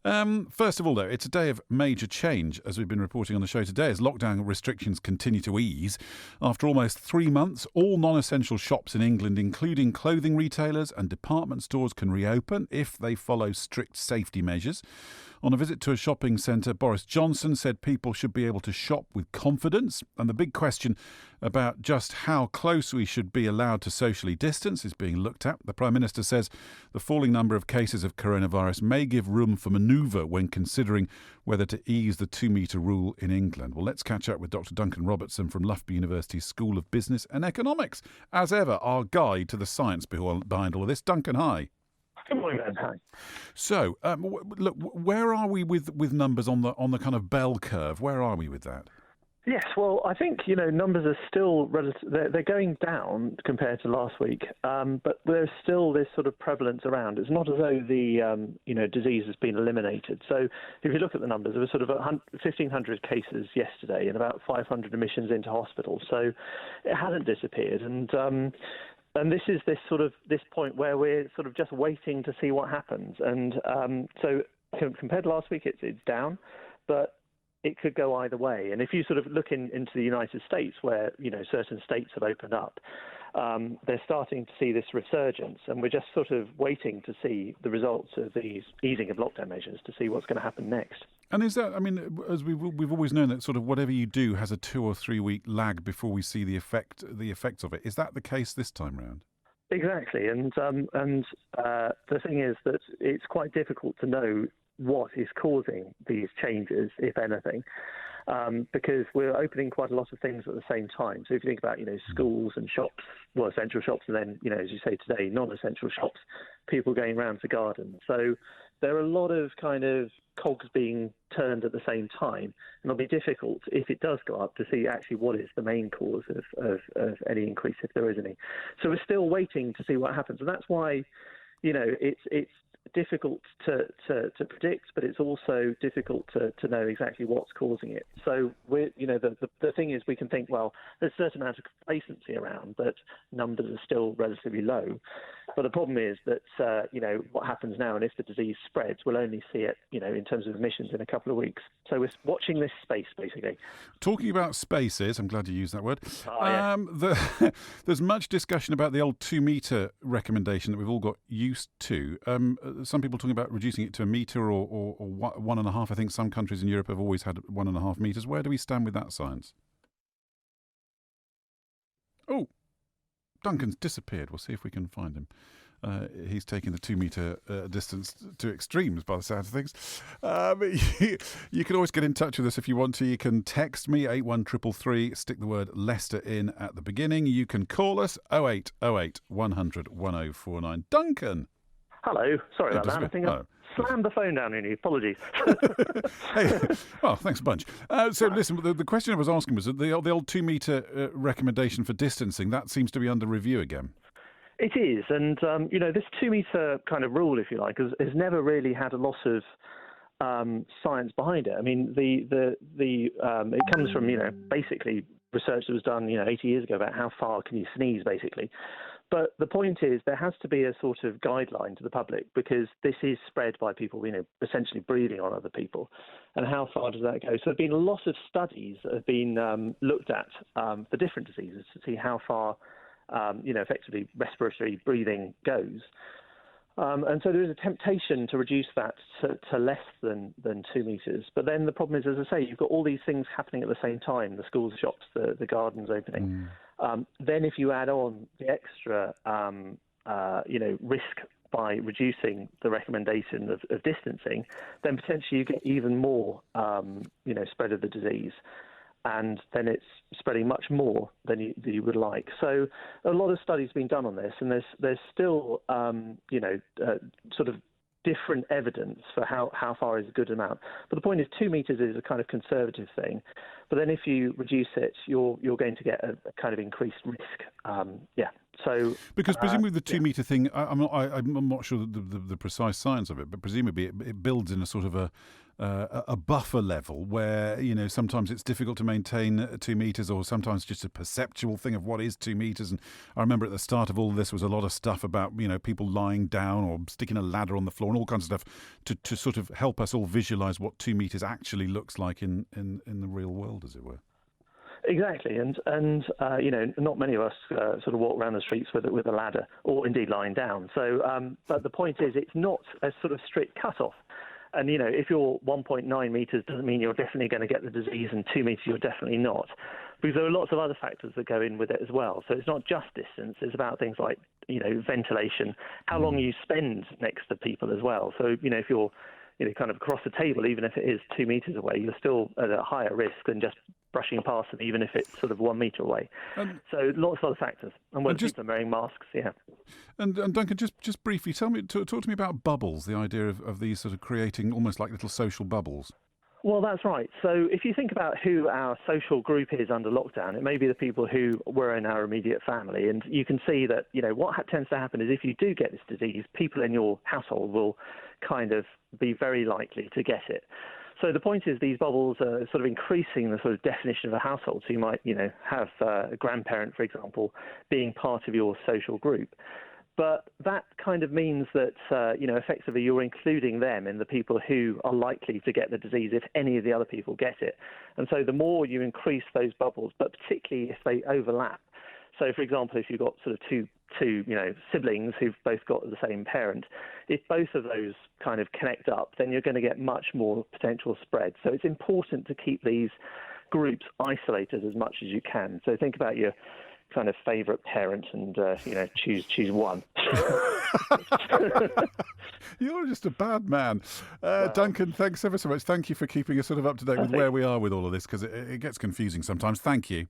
First of all, though, it's a day of major change, as we've been reporting on the show today, as lockdown restrictions continue to ease. After almost 3 months, all non-essential shops in England, including clothing retailers and department stores, can reopen if they follow strict safety measures. On a visit to a shopping centre, Boris Johnson said people should be able to shop with confidence. And the big question about just how close we should be allowed to socially distance is being looked at. The Prime Minister says the falling number of cases of coronavirus may give room for manoeuvre when considering whether to ease the 2-metre rule in England. Well, let's catch up with Dr. Duncan Robertson from Loughborough University School of Business and Economics. As ever, our guide to the science behind all of this. Duncan, hi. Good morning, Ben. Hi. So, look, where are we with numbers on the kind of bell curve? Where are we with that? Yes, well, I think, numbers are still they're going down compared to last week, but there's still this sort of prevalence around. It's not as though the, disease has been eliminated. So if you look at the numbers, there were sort of 1,500 cases yesterday and about 500 admissions into hospital. So it hasn't disappeared. And this is this point where we're sort of just waiting to see what happens. And so compared to last week, it's down, but it could go either way. And if you sort of look into the United States, where certain states have opened up, they're starting to see this resurgence, and we're just sort of waiting to see the results of these easing of lockdown measures to see what's going to happen next. And is that, as we've always known that sort of whatever you do has a 2 or 3 week lag before we see the effects of it. Is that the case this time round? Exactly, and the thing is that it's quite difficult to know what is causing these changes, if anything, because we're opening quite a lot of things at the same time. So if you think about, schools and shops, well, essential shops, and then, as you say today, non-essential shops, people going around to gardens. So there are a lot of kind of cogs being turned at the same time, and it'll be difficult, if it does go up, to see actually what is the main cause of any increase, if there is any. So we're still waiting to see what happens, and that's why, it's difficult to predict, but it's also difficult to know exactly what's causing it. So we're, the thing is, we can think, well, there's a certain amount of complacency around, but numbers are still relatively low. But the problem is that, what happens now, and if the disease spreads, we'll only see it, in terms of admissions in a couple of weeks. So we're watching this space, basically. Talking about spaces, I'm glad you used that word. Oh, yeah. There's much discussion about the old 2-metre recommendation that we've all got used to. Some people talking about reducing it to 1 metre or 1.5. I think some countries in Europe have always had 1.5 metres. Where do we stand with that science? Oh, Duncan's disappeared. We'll see if we can find him. He's taking the 2-metre distance to extremes by the sound of things. You can always get in touch with us if you want to. You can text me 81333, stick the word Leicester in at the beginning. You can call us 0808 100 1049. Duncan! Hello. Sorry about that. I think I slammed the phone down on you. Apologies. Hey, well, thanks a bunch. So listen, the question I was asking was that the old 2-metre recommendation for distancing, that seems to be under review again. It is. And, this 2-metre kind of rule, if you like, has never really had a lot of science behind it. I mean, it comes from, basically research that was done, 80 years ago about how far can you sneeze, basically. But the point is, there has to be a sort of guideline to the public, because this is spread by people, essentially breathing on other people. And how far does that go? So there have been a lot of studies that have been looked at for different diseases to see how far, effectively respiratory breathing goes. And so there is a temptation to reduce that to less than 2 metres. But then the problem is, as I say, you've got all these things happening at the same time, the schools, shops, the gardens opening. Then if you add on the extra, risk by reducing the recommendation of distancing, then potentially you get even more, spread of the disease. And then it's spreading much more than you would like. So a lot of studies have been done on this, and there's still, sort of different evidence for how far is a good amount. But the point is, 2 metres is a kind of conservative thing. But then if you reduce it, you're going to get a kind of increased risk. So because presumably the 2-metre thing, I'm not sure the precise science of it, but presumably it builds in a sort of a buffer level where, sometimes it's difficult to maintain 2 metres, or sometimes just a perceptual thing of what is 2 metres. And I remember at the start of all this was a lot of stuff about, people lying down or sticking a ladder on the floor and all kinds of stuff to sort of help us all visualise what 2 metres actually looks like in the real world, as it were. Exactly, and not many of us sort of walk around the streets with a ladder, or indeed lying down. So, but the point is, it's not a sort of strict cut-off. And if you're 1.9 meters, doesn't mean you're definitely going to get the disease, and 2 meters you're definitely not, because there are lots of other factors that go in with it as well. So it's not just distance; it's about things like ventilation, how long you spend next to people as well. So if you're kind of across the table, even if it is 2 meters away, you're still at a higher risk than just brushing past them, even if it's sort of 1 meter away. So lots of other factors, and whether people are wearing masks, And Duncan, just briefly, talk to me about bubbles. The idea of these sort of creating almost like little social bubbles. Well, that's right. So if you think about who our social group is under lockdown, it may be the people who were in our immediate family. And you can see that, what tends to happen is if you do get this disease, people in your household will kind of be very likely to get it. So the point is these bubbles are sort of increasing the sort of definition of a household. So you might, have a grandparent, for example, being part of your social group. But that kind of means that, effectively you're including them in the people who are likely to get the disease if any of the other people get it. And so the more you increase those bubbles, but particularly if they overlap. So, for example, if you've got sort of two siblings who've both got the same parent, if both of those kind of connect up, then you're going to get much more potential spread. So it's important to keep these groups isolated as much as you can. So think about your kind of favourite parent and, choose one. You're just a bad man. Duncan, thanks ever so much. Thank you for keeping us sort of up to date with where we are with all of this, because it gets confusing sometimes. Thank you.